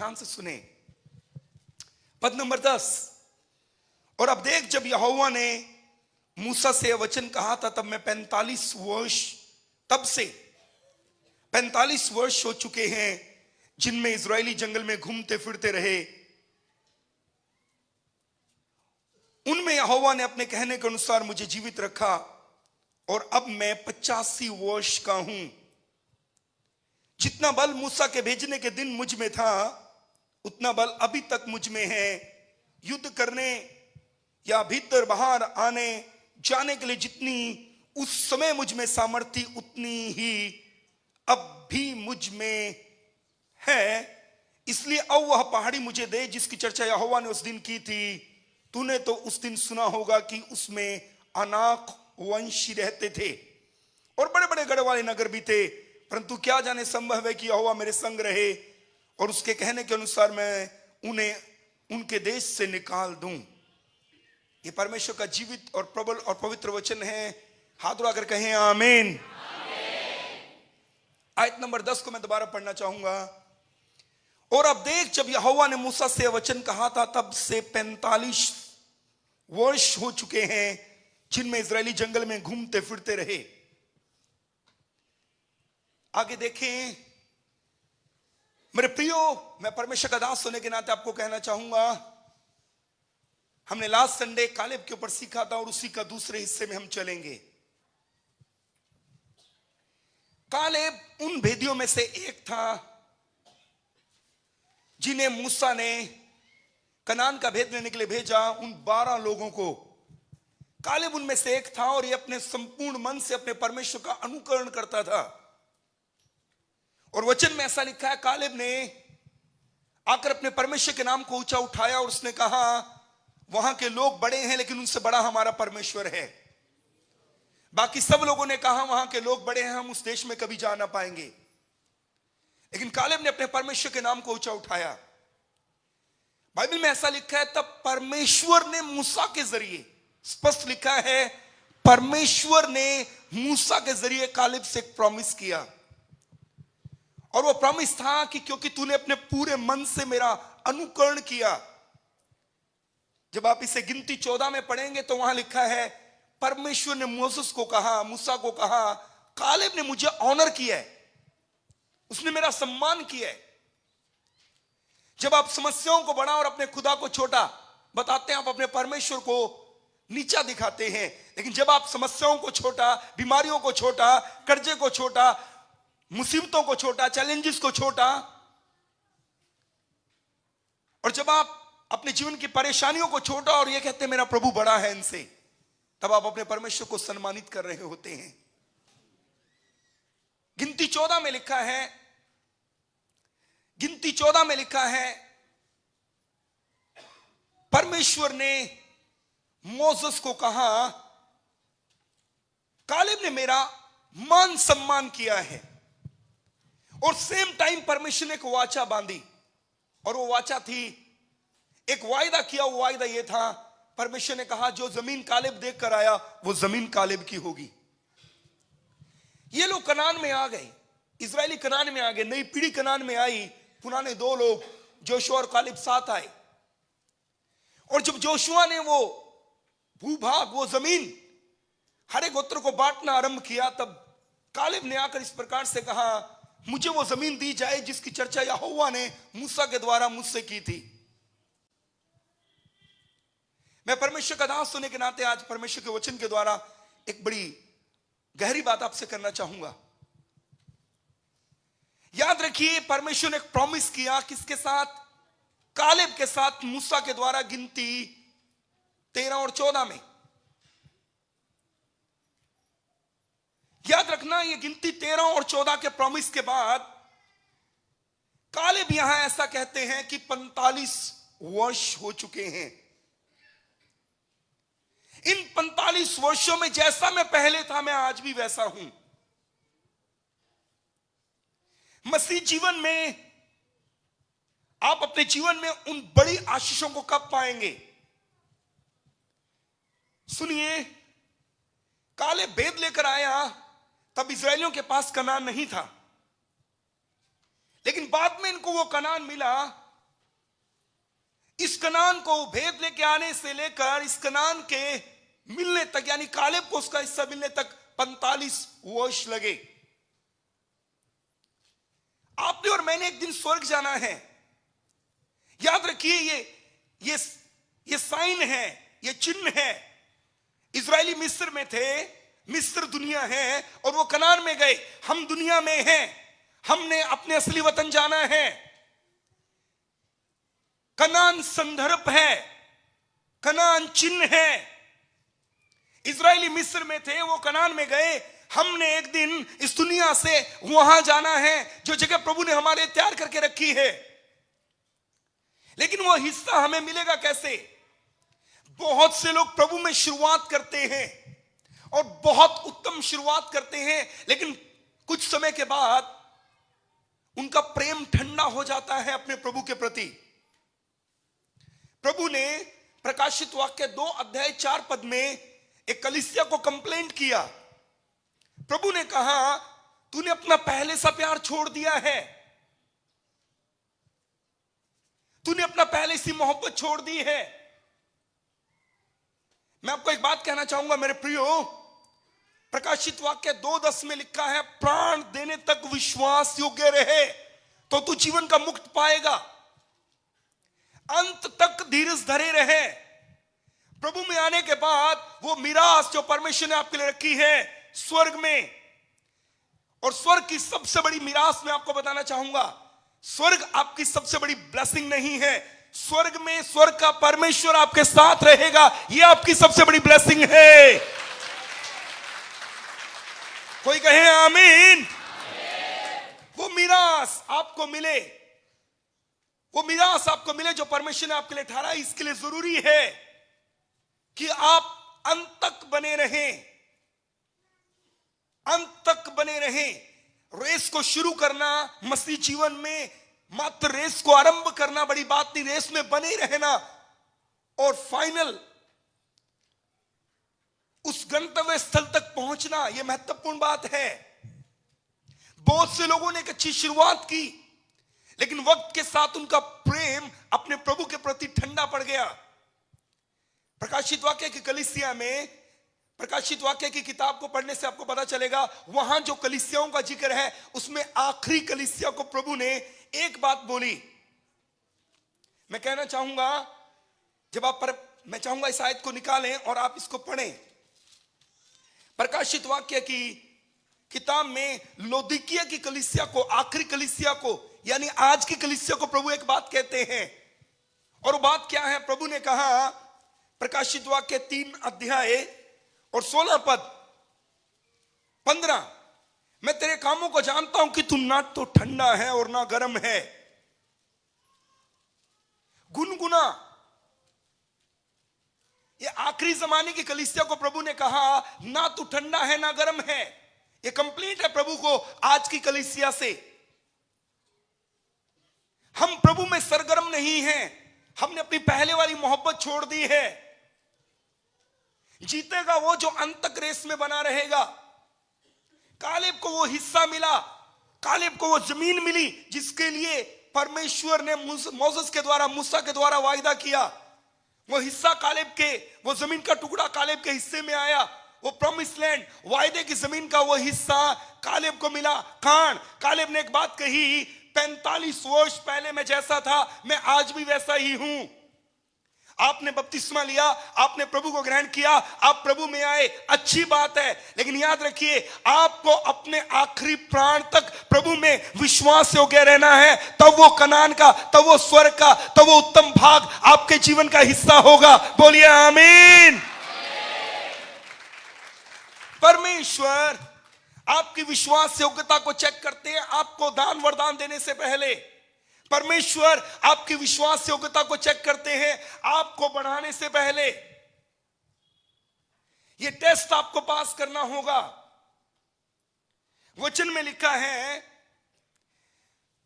ध्यान से सुने। पद नंबर 10। और अब देख, जब यहोवा ने मूसा से वचन कहा था, तब मैं 45 वर्ष, तब से 45 वर्ष हो चुके हैं जिनमें इजरायली जंगल में घूमते फिरते रहे। उनमें यहोवा ने अपने कहने के अनुसार मुझे जीवित रखा, और अब मैं 85 वर्ष का हूं। जितना बल मूसा के भेजने के दिन मुझ में था, उतना बल अभी तक मुझ में है। युद्ध करने या भीतर बाहर आने जाने के लिए जितनी उस समय मुझ में सामर्थ्य, उतनी ही अब भी मुझ में है। इसलिए अब वह पहाड़ी मुझे दे जिसकी चर्चा यहोवा ने उस दिन की थी। तूने तो उस दिन सुना होगा कि उसमें अनाक वंशी रहते थे और बड़े बड़े गढ़ वाले नगर भी थे, परंतु क्या जाने संभव है कि यहोवा मेरे संग रहे और उसके कहने के अनुसार मैं उन्हें उनके देश से निकाल दूं। ये परमेश्वर का जीवित और प्रबल और पवित्र वचन है। हाथ उठाकर कहें आमीन। आयत नंबर 10 को मैं दोबारा पढ़ना चाहूंगा। और अब देख, जब यहोवा ने मूसा से वचन कहा था, तब से 45 वर्ष हो चुके हैं जिनमें इजरायली जंगल में घूमते फिरते रहे। आगे देखें मेरे प्रियो, मैं परमेश्वर का दास होने के नाते आपको कहना चाहूंगा, हमने लास्ट संडे कालेब के ऊपर सीखा था और उसी का दूसरे हिस्से में हम चलेंगे। कालेब उन भेदियों में से एक था जिन्हें मूसा ने कनान का भेद लेने के लिए भेजा। उन 12 लोगों को कालेब उनमें से एक था, और ये अपने संपूर्ण मन से अपने परमेश्वर का अनुकरण करता था। और वचन में ऐसा लिखा है, कालेब ने आकर अपने परमेश्वर के नाम को ऊंचा उठाया और उसने कहा, वहां के लोग बड़े हैं लेकिन उनसे बड़ा हमारा परमेश्वर है। बाकी सब लोगों ने कहा, वहां के लोग बड़े हैं, हम उस देश में कभी जा ना पाएंगे। लेकिन कालेब ने अपने परमेश्वर के नाम को ऊंचा उठाया। बाइबल में ऐसा लिखा है, तब परमेश्वर ने मूसा के जरिए, स्पष्ट लिखा है, परमेश्वर ने मूसा के जरिए कालेब से एक प्रॉमिस किया। और वो प्रॉमिस था कि क्योंकि तूने अपने पूरे मन से मेरा अनुकरण किया। जब आप इसे गिनती 14 में पढ़ेंगे तो वहां लिखा है, परमेश्वर ने मोसेस को कहा, मूसा को कहा, कालेब ने मुझे ऑनर किया है, उसने मेरा सम्मान किया है। जब आप समस्याओं को बड़ा और अपने खुदा को छोटा बताते हैं, आप अपने परमेश्वर को नीचा दिखाते हैं। लेकिन जब आप समस्याओं को छोटा, बीमारियों को छोटा, कर्जे को छोटा, मुसीबतों को छोटा, चैलेंजेस को छोटा, और जब आप अपने जीवन की परेशानियों को छोटा और ये कहते हैं मेरा प्रभु बड़ा है इनसे, तब आप अपने परमेश्वर को सम्मानित कर रहे होते हैं। गिनती 14 में लिखा है, गिनती 14 में लिखा है, परमेश्वर ने मोसेस को कहा, कालेब ने मेरा मान सम्मान किया है। और सेम टाइम परमेश्वर ने एक वाचा बांधी, और वो वाचा थी, एक वायदा किया। वो वायदा ये था, परमेश्वर ने कहा, जो जमीन कालेब देख कर आया वो जमीन कालेब की होगी। ये लोग कनान में आ गए, इजरायली कनान में आ गए, नई पीढ़ी कनान में आई। पुराने 2 लोग जोशुआ और कालेब साथ आए, और जब जोशुआ ने वो भूभाग, वो जमीन हर एक गोत्र को बांटना आरंभ किया, तब कालेब ने आकर इस प्रकार से कहा, मुझे वो जमीन दी जाए जिसकी चर्चा यहोवा ने मूसा के द्वारा मुझसे की थी। मैं परमेश्वर का दास होने के नाते आज परमेश्वर के वचन के द्वारा एक बड़ी गहरी बात आपसे करना चाहूंगा। याद रखिए, परमेश्वर ने एक प्रॉमिस किया, किसके साथ? कालेब के साथ, मूसा के द्वारा। गिनती 13 और 14 में याद रखना, ये गिनती 13 और 14 के प्रॉमिस के बाद कालेब यहां ऐसा कहते हैं कि 45 वर्ष हो चुके हैं। इन 45 वर्षों में जैसा मैं पहले था, मैं आज भी वैसा हूं। मसीह जीवन में आप अपने जीवन में उन बड़ी आशीषों को कब पाएंगे? सुनिए, कालेब भेद लेकर आया, तब इजरायलियों के पास कनान नहीं था, लेकिन बाद में इनको वो कनान मिला इस कनान को भेद लेके आने से लेकर इस कनान के मिलने तक, यानी कालेब को उसका हिस्सा मिलने तक 45 वर्ष लगे। आपने और मैंने एक दिन स्वर्ग जाना है। याद रखिए, ये साइन है, ये चिन्ह है। इजरायली मिस्र में थे, मिस्र दुनिया है, और वो कनान में गए। हम दुनिया में हैं, हमने अपने असली वतन जाना है। कनान संदर्भ है, कनान चिन्ह है। इजरायली मिस्र में थे, वो कनान में गए। हमने एक दिन इस दुनिया से वहां जाना है, जो जगह प्रभु ने हमारे तैयार करके रखी है। लेकिन वो हिस्सा हमें मिलेगा कैसे? बहुत से लोग प्रभु में शुरुआत करते हैं और बहुत उत्तम शुरुआत करते हैं, लेकिन कुछ समय के बाद उनका प्रेम ठंडा हो जाता है अपने प्रभु के प्रति। प्रभु ने प्रकाशित वाक्य 2:4 में एक कलीसिया को कंप्लेंट किया। प्रभु ने कहा, तूने अपना पहले सा प्यार छोड़ दिया है, तूने अपना पहले सी मोहब्बत छोड़ दी है। मैं आपको एक बात कहना चाहूंगा मेरे प्रियो, प्रकाशित वाक्य 2:10 में लिखा है, प्राण देने तक विश्वास योग्य रहे तो तू जीवन का मुक्त पाएगा। अंत तक धीरज धरे रहे। प्रभु में आने के बाद वो मिरास जो परमेश्वर ने आपके लिए रखी है स्वर्ग में, और स्वर्ग की सबसे बड़ी मिरास मैं आपको बताना चाहूंगा, स्वर्ग आपकी सबसे बड़ी ब्लेसिंग नहीं है। स्वर्ग में स्वर्ग का परमेश्वर आपके साथ रहेगा, यह आपकी सबसे बड़ी ब्लेसिंग है। कोई कहे आमीन। वो मिरास आपको मिले, वो मिरास आपको मिले जो परमेश्वर ने आपके लिए ठहराई। इसके लिए जरूरी है कि आप अंत तक बने रहें, अंत तक बने रहें। रेस को शुरू करना मसीह जीवन में, मात्र रेस को आरंभ करना बड़ी बात नहीं, रेस में बने रहना और फाइनल उस गंतव्य स्थल तक पहुंचना, यह महत्वपूर्ण बात है। बहुत से लोगों ने एक अच्छी शुरुआत की, लेकिन वक्त के साथ उनका प्रेम अपने प्रभु के प्रति ठंडा पड़ गया। प्रकाशित वाक्य की कलीसिया में, प्रकाशित वाक्य की किताब को पढ़ने से आपको पता चलेगा, वहां जो कलीसियाओं का जिक्र है उसमें आखिरी कलीसिया को प्रभु ने एक बात बोली। मैं कहना चाहूंगा, जब मैं चाहूंगा इस आयत को निकालें और आप इसको पढ़ें। प्रकाशित वाक्य की किताब में लौदीकिया की कलीसिया को, आखिरी कलीसिया को, यानी आज की कलीसिया को प्रभु एक बात कहते हैं। और वो बात क्या है? प्रभु ने कहा, प्रकाशित वाक्य 3:16-15, मैं तेरे कामों को जानता हूं कि तू ना तो ठंडा है और ना गर्म है। गुनगुना। ये आखिरी जमाने की कलीसिया को प्रभु ने कहा, ना तू ठंडा है ना गर्म है। ये कंप्लीट है प्रभु को आज की कलीसिया से। हम प्रभु में सरगर्म नहीं हैं, हमने अपनी पहले वाली मोहब्बत छोड़ दी है। जीतेगा वो जो अंत तक रेस में बना रहेगा। कालेब को वो हिस्सा मिला, कालेब को वो जमीन मिली जिसके लिए परमेश्वर ने मोसेस के द्वारा, मूसा के द्वारा वायदा किया। वो हिस्सा कालेब के, वो जमीन का टुकड़ा कालेब के हिस्से में आया। वो प्रॉमिस लैंड, वायदे की जमीन का वो हिस्सा कालेब को मिला। कालेब ने एक बात कही, 45 वर्ष पहले मैं जैसा था मैं आज भी वैसा ही हूं। आपने बपतिस्मा लिया, आपने प्रभु को ग्रहण किया, आप प्रभु में आए, अच्छी बात है, लेकिन याद रखिए आपको अपने आखिरी प्राण तक प्रभु में विश्वास योग्य रहना है। तब वो कनान का, तब वो स्वर्ग का, तब वो उत्तम भाग आपके जीवन का हिस्सा होगा। बोलिए आमीन। परमेश्वर आपकी विश्वास योग्यता को चेक करते हैं आपको दान वरदान देने से पहले। परमेश्वर आपकी विश्वास योग्यता को चेक करते हैं आपको बढ़ाने से पहले। यह टेस्ट आपको पास करना होगा। वचन में लिखा है,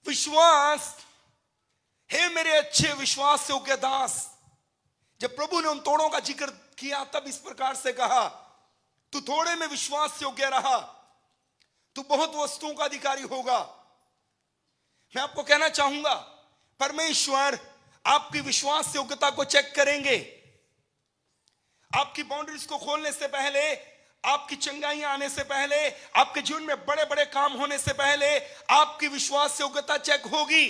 विश्वास, हे मेरे अच्छे विश्वास योग्य दास। जब प्रभु ने उन तोड़ों का जिक्र किया तब इस प्रकार से कहा, तू थोड़े में विश्वास योग्य रहा, तू बहुत वस्तुओं का अधिकारी होगा। मैं आपको कहना चाहूंगा, परमेश्वर आपकी विश्वास योग्यता को चेक करेंगे। आपकी बाउंड्रीज को खोलने से पहले, आपकी चंगाइयां आने से पहले, आपके जीवन में बड़े बड़े काम होने से पहले आपकी विश्वास योग्यता चेक होगी।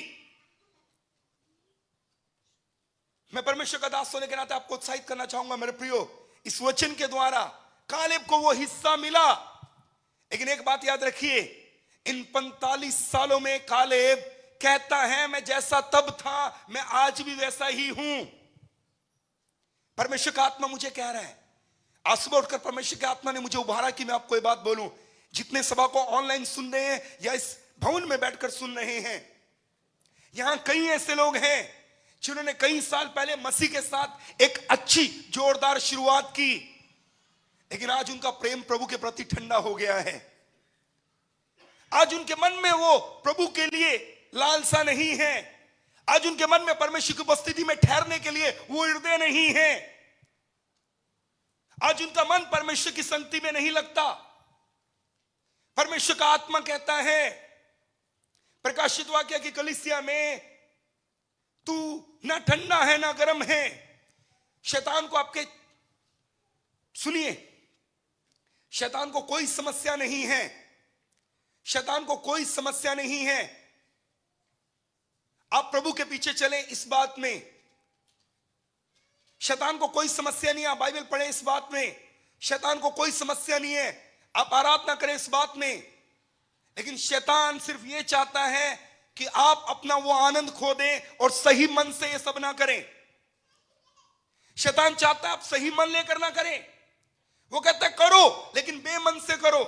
मैं परमेश्वर का दास होने के नाते आपको उत्साहित करना चाहूंगा मेरे प्रियो, इस वचन के द्वारा कालेब को वो हिस्सा मिला। लेकिन एक बात याद रखिए, इन 45 सालों में कालेब कहता है मैं जैसा तब था मैं आज भी वैसा ही हूं। परमेश्वर का आत्मा मुझे कह रहा है, आज सुबह उठकर परमेश्वर के आत्मा ने मुझे उभारा कि मैं आपको ये बात बोलूं। जितने सभा को ऑनलाइन सुन रहे हैं या इस भवन में बैठकर सुन रहे हैं, यहां कई ऐसे लोग हैं जिन्होंने कई साल पहले मसीह के साथ एक अच्छी जोरदार शुरुआत की, लेकिन आज उनका प्रेम प्रभु के प्रति ठंडा हो गया है। आज उनके मन में वो प्रभु के लिए लालसा नहीं है। आज उनके मन में परमेश्वर की उपस्थिति में ठहरने के लिए वो हृदय नहीं है। आज उनका मन परमेश्वर की संगति में नहीं लगता। परमेश्वर का आत्मा कहता है प्रकाशित वाक्य की कलीसिया में, तू ना ठंडा है ना गर्म है। शैतान को आपके, सुनिए, शैतान को कोई समस्या नहीं है। शैतान को कोई समस्या नहीं है। आप प्रभु के पीछे चलें इस बात में, शैतान को कोई समस्या नहीं है। आप बाइबल पढ़ें इस बात में, शैतान को कोई समस्या नहीं है। आप आराधना करें इस बात में, लेकिन शैतान सिर्फ यह चाहता है कि आप अपना वो आनंद खो दें और सही मन से ये सब ना करें। शैतान चाहता है आप सही मन लेकर ना करें। वो कहता है करो लेकिन बेमन से करो,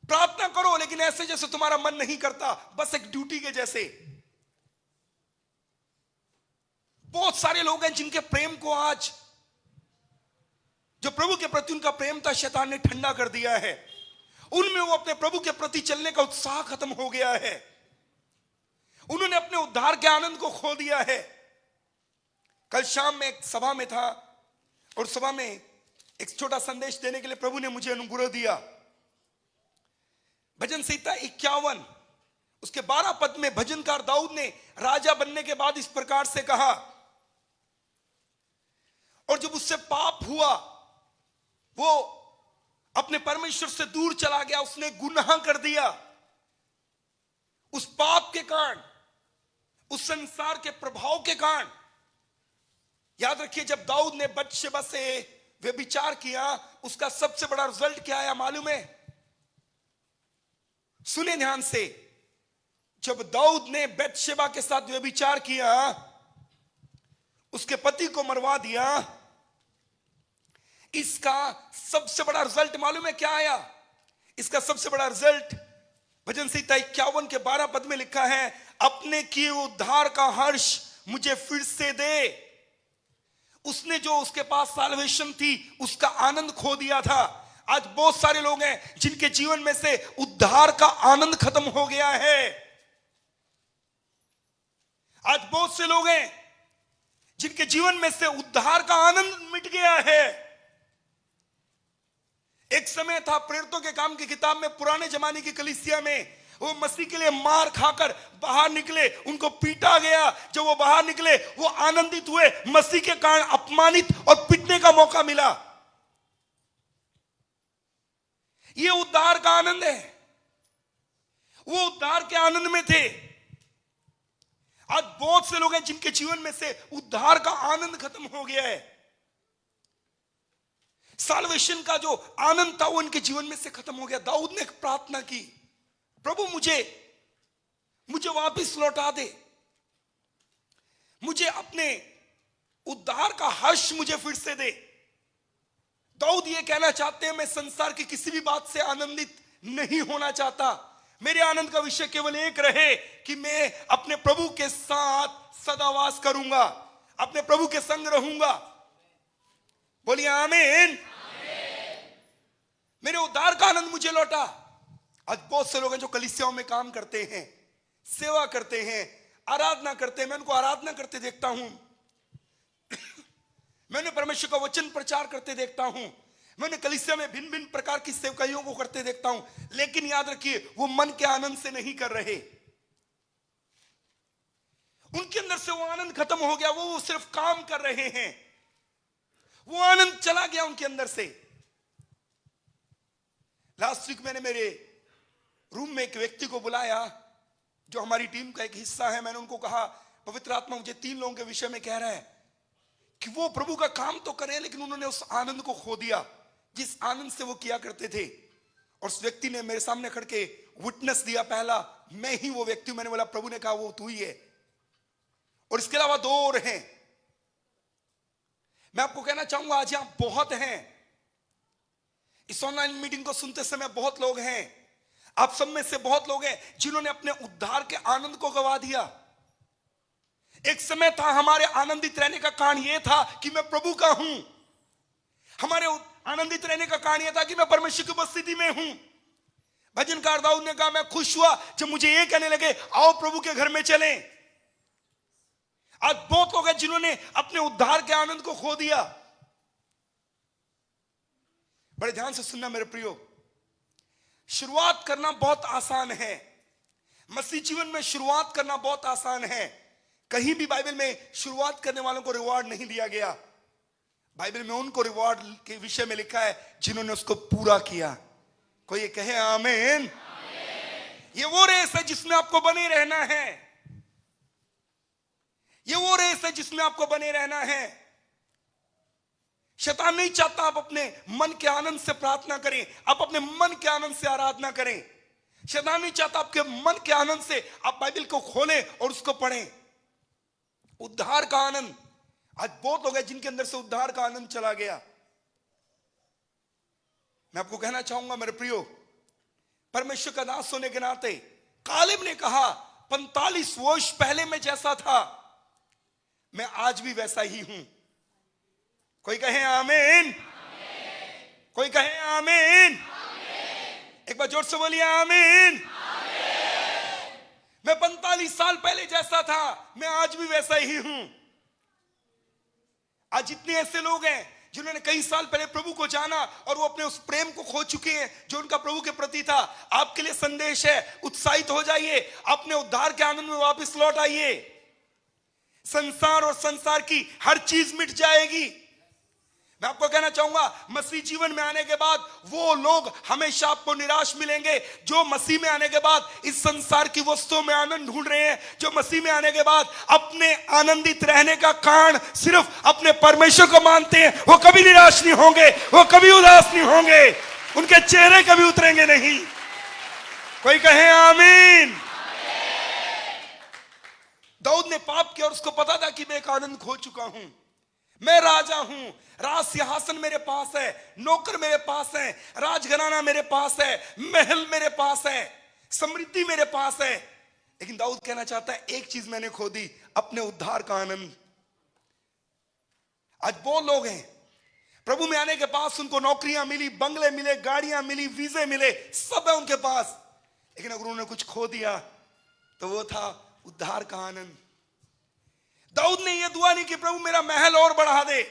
प्रार्थना करो लेकिन ऐसे जैसे तुम्हारा मन नहीं करता, बस एक ड्यूटी के जैसे। बहुत सारे लोग हैं जिनके प्रेम को आज, जो प्रभु के प्रति उनका प्रेम था, शैतान ने ठंडा कर दिया है। उनमें वो अपने प्रभु के प्रति चलने का उत्साह खत्म हो गया है। उन्होंने अपने उद्धार के आनंद को खो दिया है। कल शाम में एक सभा में था और सभा में एक छोटा संदेश देने के लिए प्रभु ने मुझे अनुग्रह दिया। भजन संहिता 51 उसके 12 पद में भजनकार दाऊद ने राजा बनने के बाद इस प्रकार से कहा, और जब उससे पाप हुआ, वो अपने परमेश्वर से दूर चला गया, उसने गुनाह कर दिया। उस पाप के कारण, उस संसार के प्रभाव के कारण, याद रखिए जब दाऊद ने बतशेबा से व्यभिचार किया, उसका सबसे बड़ा रिजल्ट क्या आया मालूम है? सुने ध्यान से, जब दाऊद ने बतशेबा के साथ व्यभिचार किया, उसके पति को मरवा दिया, इसका सबसे बड़ा रिजल्ट मालूम है क्या आया? इसका सबसे बड़ा रिजल्ट भजन संहिता 51 के 12 पद में लिखा है, अपने किए उद्धार का हर्ष मुझे फिर से दे। उसने जो उसके पास साल्वेशन थी उसका आनंद खो दिया था। आज बहुत सारे लोग हैं जिनके जीवन में से उद्धार का आनंद खत्म हो गया है। आज बहुत से लोग हैं जिनके जीवन में से उद्धार का आनंद मिट गया है। एक समय था प्रेरितों के काम की किताब में, पुराने जमाने की कलीसिया में, वो मसीह के लिए मार खाकर बाहर निकले, उनको पीटा गया। जब वो बाहर निकले वो आनंदित हुए, मसीह के कारण अपमानित और पिटने का मौका मिला। ये उद्धार का आनंद है। वो उद्धार के आनंद में थे। आज बहुत से लोग हैं जिनके जीवन में से उद्धार का आनंद खत्म हो गया है। साल्वेशन का जो आनंद था वो उनके जीवन में से खत्म हो गया। दाऊद ने एक प्रार्थना की, प्रभु मुझे वापस लौटा दे, मुझे अपने उद्धार का हर्ष मुझे फिर से दे। दाऊद ये कहना चाहते हैं, मैं संसार की किसी भी बात से आनंदित नहीं होना चाहता। मेरे आनंद का विषय केवल एक रहे कि मैं अपने प्रभु के साथ सदावास करूंगा, अपने प्रभु के संग रहूंगा। बोलिए आमीन। मेरे उद्धार का आनंद मुझे लौटा। आज बहुत से लोग हैं जो कलीसियाओं में काम करते हैं, सेवा करते हैं, आराधना करते हैं। मैं उनको आराधना करते देखता हूं, मैंने परमेश्वर का वचन प्रचार करते देखता हूं, मैंने कलीसिया में भिन्न भिन्न प्रकार की सेवकाइयों को करते देखता हूं, लेकिन याद रखिए वो मन के आनंद से नहीं कर रहे। उनके अंदर से वो आनंद खत्म हो गया, वो सिर्फ काम कर रहे हैं, वो आनंद चला गया उनके अंदर से। लास्ट वीक मैंने मेरे रूम में एक व्यक्ति को बुलाया जो हमारी टीम का एक हिस्सा है। मैंने उनको कहा, पवित्र आत्मा मुझे 3 लोगों के विषय में कह रहा है कि वो प्रभु का काम तो करें, लेकिन उन्होंने उस आनंद को खो दिया जिस आनंद से वो किया करते थे। और उस व्यक्ति ने मेरे सामने खड़ के विटनेस दिया, पहला मैं ही वो व्यक्ति हूं। मैंने बोला, प्रभु ने कहा वो तू ही है। और इसके अलावा 2 और हैं। मैं आपको कहना चाहूंगा, आज यहां बहुत हैं, इस ऑनलाइन मीटिंग को सुनते समय बहुत लोग हैं, आप सब में से बहुत लोग हैं जिन्होंने अपने उद्धार के आनंद को गवा दिया। एक समय था, हमारे आनंदित रहने का कारण यह था कि मैं प्रभु का हूं। हमारे आनंदित रहने का कारण यह था कि मैं परमेश्वर की उपस्थिति में हूं। भजनकार दाऊद ने कहा, मैं खुश हुआ जब मुझे यह कहने लगे, आओ प्रभु के घर में चलें। आज बहुत लोग हैं जिन्होंने अपने उद्धार के आनंद को खो दिया। बड़े ध्यान से सुनना मेरे प्रियो, शुरुआत करना बहुत आसान है, मसीह जीवन में शुरुआत करना बहुत आसान है। कहीं भी बाइबल में शुरुआत करने वालों को रिवॉर्ड नहीं दिया गया। बाइबल में उनको रिवॉर्ड के विषय में लिखा है जिन्होंने उसको पूरा किया। कोई ये कहे आमीन। ये वो रेस है जिसमें आपको बने रहना है, ये वो रेस है जिसमें आपको बने रहना है। शैतान नहीं चाहता आप अपने मन के आनंद से प्रार्थना करें, आप अपने मन के आनंद से आराधना करें। शैतान नहीं चाहता आपके मन के आनंद से आप बाइबल को खोलें और उसको पढ़ें। उद्धार का आनंद, आज बहुत लोग हैं जिनके अंदर से उद्धार का आनंद चला गया। मैं आपको कहना चाहूंगा मेरे प्रियो, परमेश्वर का दास होने के नाते कालेब ने कहा, 45 वर्ष पहले मैं जैसा था मैं आज भी वैसा ही हूं। कोई कहे आमीन, कोई कहे आमीन। एक बार जोर से बोलिए आमीन। मैं 45 साल पहले जैसा था मैं आज भी वैसा ही हूं। आज जितने ऐसे लोग हैं जिन्होंने कई साल पहले प्रभु को जाना और वो अपने उस प्रेम को खो चुके हैं जो उनका प्रभु के प्रति था, आपके लिए संदेश है, उत्साहित हो जाइए, अपने उद्धार के आनंद में वापस लौट आइए। संसार और संसार की हर चीज मिट जाएगी। मैं आपको कहना चाहूंगा, मसीह जीवन में आने के बाद वो लोग हमेशा आपको निराश मिलेंगे जो मसीह में आने के बाद इस संसार की वस्तुओं में आनंद ढूंढ रहे हैं, जो मसीह में आने के बाद अपने आनंदित रहने का कारण सिर्फ अपने परमेश्वर को मानते हैं। वो कभी निराश नहीं होंगे, वो कभी उदास नहीं होंगे, उनके चेहरे कभी उतरेंगे नहीं। कोई कहे आमीन। दाऊद ने पाप किया और उसको पता था कि मैं एक आनंद खो चुका हूं। मैं राजा हूं, राज सिंहासन मेरे पास है, नौकर मेरे पास है, राजघराना मेरे पास है, महल मेरे पास है, समृद्धि मेरे पास है। लेकिन दाऊद कहना चाहता है, एक चीज मैंने खो दी, अपने उद्धार का आनंद। आज बहुत लोग हैं प्रभु में आने के पास उनको नौकरियां मिली, बंगले मिले, गाड़ियां मिली, वीजे मिले, सब है उनके पास, लेकिन अगर उन्होंने कुछ खो दिया तो वो था उद्धार का आनंद। दाऊद ने यह दुआ नहीं कि प्रभु मेरा महल और बढ़ा दे।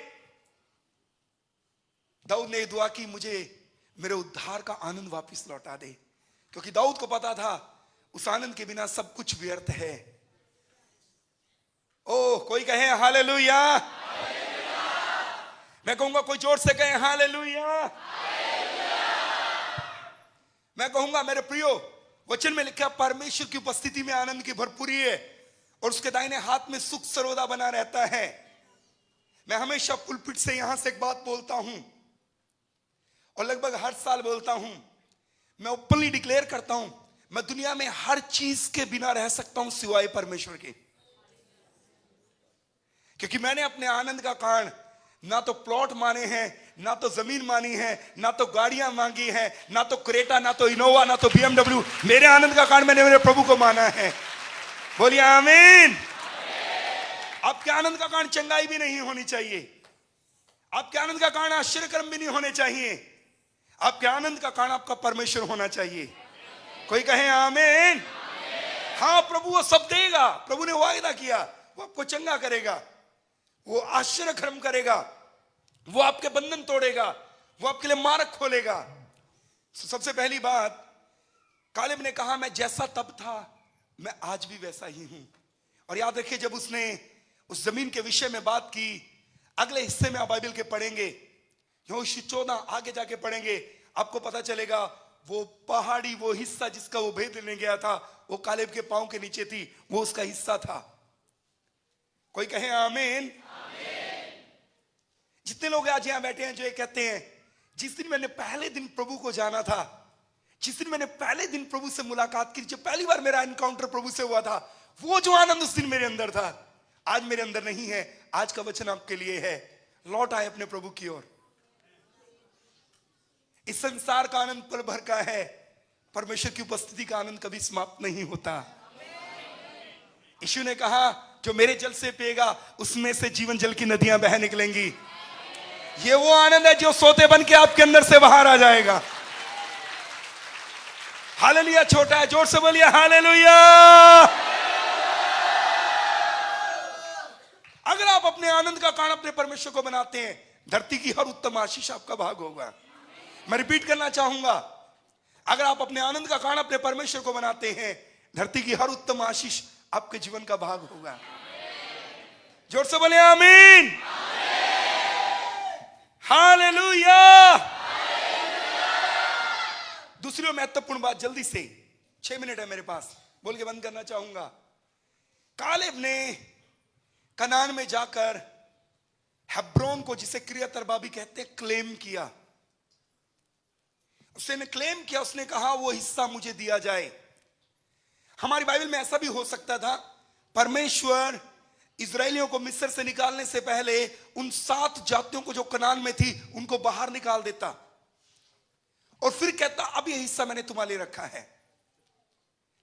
दाऊद ने यह दुआ की, मुझे मेरे उद्धार का आनंद वापस लौटा दे, क्योंकि दाऊद को पता था उस आनंद के बिना सब कुछ व्यर्थ है। ओह, कोई कहे हालेलुया। मैं कहूंगा कोई जोर से कहे हालेलुया। मैं कहूंगा मेरे प्रियो, वचन में लिखा परमेश्वर की उपस्थिति में आनंद की भरपूरी है और उसके दाहिने हाथ में सुख सर्वदा बना रहता है। मैं हमेशा पुलपिट से यहां से एक बात बोलता हूं और लगभग हर साल बोलता हूं, मैं ओपनली डिक्लेयर करता हूं, मैं दुनिया में हर चीज के बिना रह सकता हूं सिवाय परमेश्वर के। क्योंकि मैंने अपने आनंद का कारण ना तो प्लॉट माने हैं, ना तो जमीन मानी है, ना तो गाड़ियां मांगी है, ना तो क्रेटा, ना तो इनोवा, ना तो BMW। मेरे आनंद का कारण मैंने मेरे प्रभु को माना है। बोलिए आमीन। आपके आनंद का कारण चंगाई भी नहीं होनी चाहिए, आपके आनंद का कारण आश्चर्यक्रम भी नहीं होने चाहिए, आपके आनंद का कारण आपका परमेश्वर होना चाहिए। कोई कहे आमीन। हाँ, प्रभु वो सब देगा, प्रभु ने वायदा किया, वो आपको चंगा करेगा, वो आश्चर्यक्रम करेगा, वो आपके बंधन तोड़ेगा, वो आपके लिए मार्ग खोलेगा। सबसे पहली बात, कालेब ने कहा मैं जैसा तब था मैं आज भी वैसा ही हूं। और याद रखिए, जब उसने उस जमीन के विषय में बात की, अगले हिस्से में आप बाइबल के पढ़ेंगे, यहोशू 14 आगे जाके पढ़ेंगे, आपको पता चलेगा वो पहाड़ी, वो हिस्सा जिसका वो भेद लेने गया था, वो कालेब के पांव के नीचे थी, वो उसका हिस्सा था। कोई कहे आमीन। जितने लोग आज यहां बैठे हैं जो ये कहते हैं, जिस दिन मैंने पहले दिन प्रभु को जाना था, जिस दिन मैंने पहले दिन प्रभु से मुलाकात की, जब पहली बार मेरा एनकाउंटर प्रभु से हुआ था, वो जो आनंद उस दिन मेरे अंदर था, आज मेरे अंदर नहीं है। आज का वचन आपके लिए है, लौट आए अपने प्रभु की ओर। इस संसार का आनंद पल भर का है, परमेश्वर की उपस्थिति का आनंद कभी समाप्त नहीं होता। यीशु ने कहा, जो मेरे जल से पिएगा उसमें से जीवन जल की नदियां बह निकलेंगी। ये वो आनंद है जो सोते बन के आपके अंदर से बाहर आ जाएगा। हालेलुया। छोटा है, जोर से बोलिए हालेलुया। अगर आप अपने आनंद का कारण अपने परमेश्वर को बनाते हैं, धरती की हर उत्तम आशीष आपका भाग होगा। मैं रिपीट करना चाहूंगा, अगर आप अपने आनंद का कारण अपने परमेश्वर को बनाते हैं, धरती की हर उत्तम आशीष आपके जीवन का भाग होगा। जोर से बोले आमीन। हालेलुया। दूसरी और महत्वपूर्ण बात, जल्दी से, 6 मिनट है मेरे पास, बोल के बंद करना चाहूंगा। कालेब ने कनान में जाकर हेब्रोन को, जिसे किर्यत अरबा भी कहते हैं, क्लेम किया। उसने क्लेम किया, उसने कहा वो हिस्सा मुझे दिया जाए। हमारी बाइबल में ऐसा भी हो सकता था, परमेश्वर इजरायलियों को मिस्र से निकालने से पहले उन 7 जातियों को जो कनान में थी उनको बाहर निकाल देता और फिर कहता अब ये हिस्सा मैंने तुम्हारे लिए रखा है।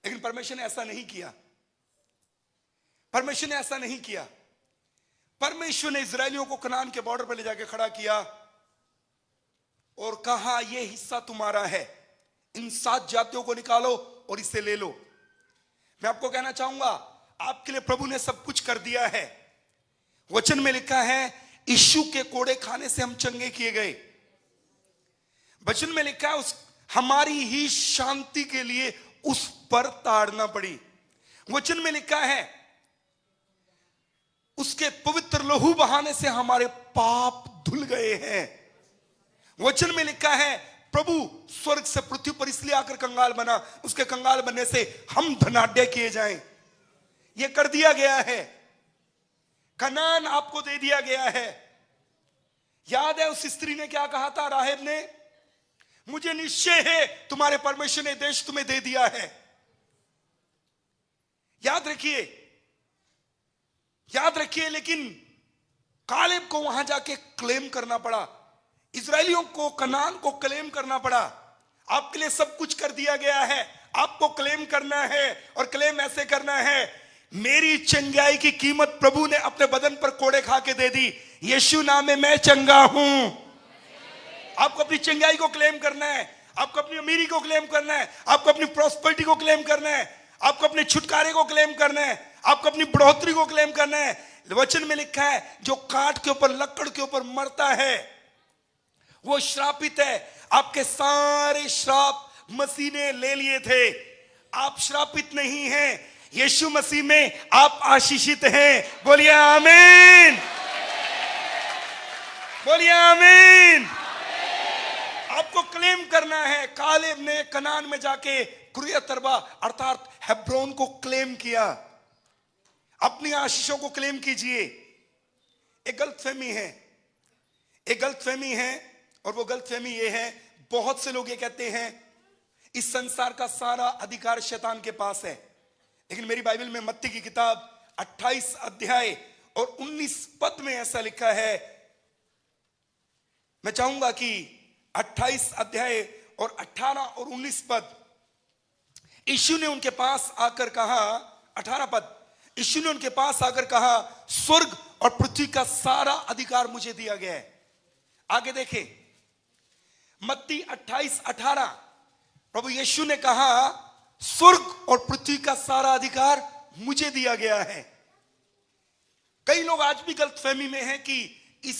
लेकिन परमेश्वर ने ऐसा नहीं किया। परमेश्वर ने ऐसा नहीं किया। परमेश्वर ने इजरायलियों को कनान के बॉर्डर पर ले जाकर खड़ा किया और कहा यह हिस्सा तुम्हारा है, इन 7 जातियों को निकालो और इसे ले लो। मैं आपको कहना चाहूंगा, आपके लिए प्रभु ने सब कुछ कर दिया है। वचन में लिखा है यीशु के कोड़े खाने से हम चंगे किए गए। वचन में लिखा है उस हमारी ही शांति के लिए उस पर ताड़ना पड़ी। वचन में लिखा है उसके पवित्र लहू बहाने से हमारे पाप धुल गए हैं। वचन में लिखा है प्रभु स्वर्ग से पृथ्वी पर इसलिए आकर कंगाल बना, उसके कंगाल बनने से हम धनाढ्य किए जाएं। यह कर दिया गया है। कनान आपको दे दिया गया है। याद है उस स्त्री ने क्या कहा था, राहेब ने, मुझे निश्चय है तुम्हारे परमेश्वर ने देश तुम्हें दे दिया है। याद रखिए, याद रखिए। लेकिन कालेब को वहां जाके क्लेम करना पड़ा, इजरायलियों को कनान को क्लेम करना पड़ा। आपके लिए सब कुछ कर दिया गया है, आपको क्लेम करना है और क्लेम ऐसे करना है, मेरी चंगाई की कीमत प्रभु ने अपने बदन पर कोड़े खा के दे दी। यीशु नाम में मैं चंगा हूं। आपको अपनी चंगाई को क्लेम करना है, आपको अपनी अमीरी को क्लेम करना है, आपको अपनी प्रॉस्पेरिटी को क्लेम करना है, आपको अपने छुटकारे को क्लेम करना है, आपको अपनी बढ़ोतरी को क्लेम करना है। वचन में लिखा है जो काठ के ऊपर, लकड़ के ऊपर मरता है वो श्रापित है। आपके सारे श्राप मसीह ने ले लिए थे। आप श्रापित नहीं हैं, यीशु मसीह में आप आशीषित हैं। बोलिए आमीन, बोलिए आमीन। आपको क्लेम करना है। कालेब ने कनान में जाके किर्यत अरबा अर्थात हेब्रोन को क्लेम किया। अपनी आशीषों को क्लेम कीजिए। एक गलतफहमी है, एक गलतफहमी है, और वो गलतफहमी ये है, बहुत से लोग ये कहते हैं इस संसार का सारा अधिकार शैतान के पास है। लेकिन मेरी बाइबल में मत्ती की किताब 28 अध्याय और 19 पद में ऐसा लिखा है। मैं चाहूंगा कि 28 अध्याय और 18 और 19 पद, यीशु ने उनके पास आकर कहा, 18 पद, यीशु ने उनके पास आकर कहा स्वर्ग और पृथ्वी का सारा अधिकार मुझे दिया गया है। आगे देखें, मत्ती 28:18, प्रभु यीशु ने कहा स्वर्ग और पृथ्वी का सारा अधिकार मुझे दिया गया है। कई लोग आज भी गलतफहमी में हैं कि इस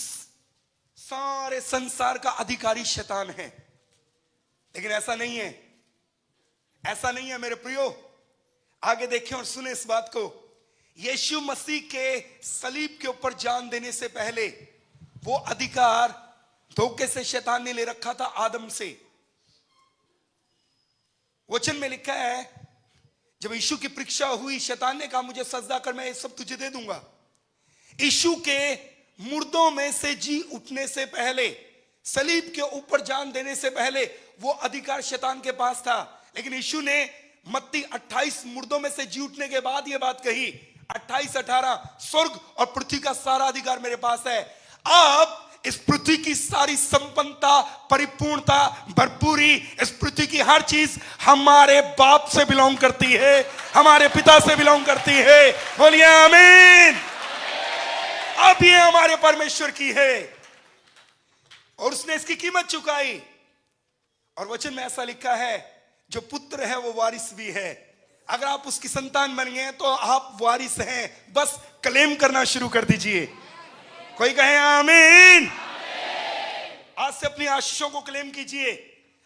सारे संसार का अधिकारी शैतान है, लेकिन ऐसा नहीं है, ऐसा नहीं है मेरे प्रियो। आगे देखें और सुने इस बात को। यीशु मसीह के सलीब के ऊपर जान देने से पहले वो अधिकार धोखे से शैतान ने ले रखा था आदम से। वचन में लिखा है, जब यीशु की परीक्षा हुई, शैतान ने कहा मुझे सजदा कर, मैं ये सब तुझे दे दूंगा। यीशु के मुर्दों में से जी उठने से पहले, सलीब के ऊपर जान देने से पहले वो अधिकार शैतान के पास था। लेकिन यीशु ने मत्ती 28 मुर्दों में से जी उठने के बाद ये बात कही, 28-18, स्वर्ग और पृथ्वी का सारा अधिकार मेरे पास है। अब इस पृथ्वी की सारी संपन्नता, परिपूर्णता, भरपूरी, इस पृथ्वी की हर चीज हमारे बाप से बिलोंग करती है, हमारे पिता से बिलोंग करती है। बोलिए आमीन। अब ये हमारे परमेश्वर की है और उसने इसकी कीमत चुकाई। और वचन में ऐसा लिखा है, जो पुत्र है वो वारिस भी है। अगर आप उसकी संतान बन गए तो आप वारिस हैं, बस क्लेम करना शुरू कर दीजिए। कोई कहे आमीन। आज से अपनी आशीषों को क्लेम कीजिए,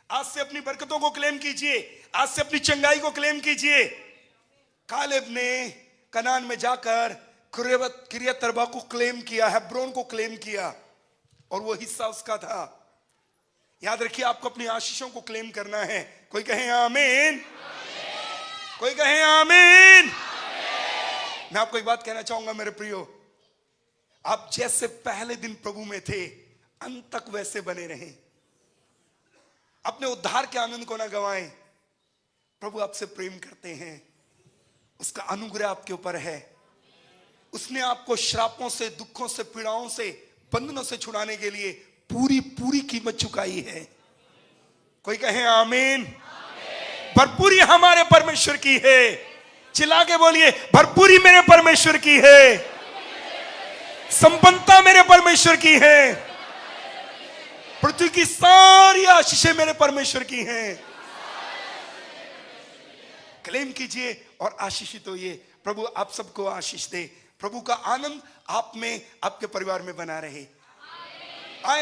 आज से अपनी बरकतों को क्लेम कीजिए, आज से अपनी चंगाई को क्लेम कीजिए। कालेब ने कनान में जाकर किर्यत अरबा को क्लेम किया, हेब्रोन को क्लेम किया और वो हिस्सा उसका था। याद रखिए, आपको अपनी आशीषों को क्लेम करना है। कोई कहे आमीन, कोई कहे आमीन। मैं आपको एक बात कहना चाहूंगा मेरे प्रियो, आप जैसे पहले दिन प्रभु में थे अंत तक वैसे बने रहें। अपने उद्धार के आनंद को ना गंवाएं। प्रभु आपसे प्रेम करते हैं, उसका अनुग्रह आपके ऊपर है। उसने आपको श्रापों से, दुखों से, पीड़ाओं से, बंधनों से छुड़ाने के लिए पूरी पूरी कीमत चुकाई है। कोई कहे आमीन। भरपूरी हमारे परमेश्वर की है। चिल्ला के बोलिए, भरपूरी मेरे परमेश्वर की है, संपन्नता मेरे परमेश्वर की है, पृथ्वी की सारी आशीषें मेरे परमेश्वर की हैं। क्लेम कीजिए और आशीषित होइए। प्रभु आप सबको आशीष दे। प्रभु का आनंद आप में, आपके परिवार में बना रहे। आए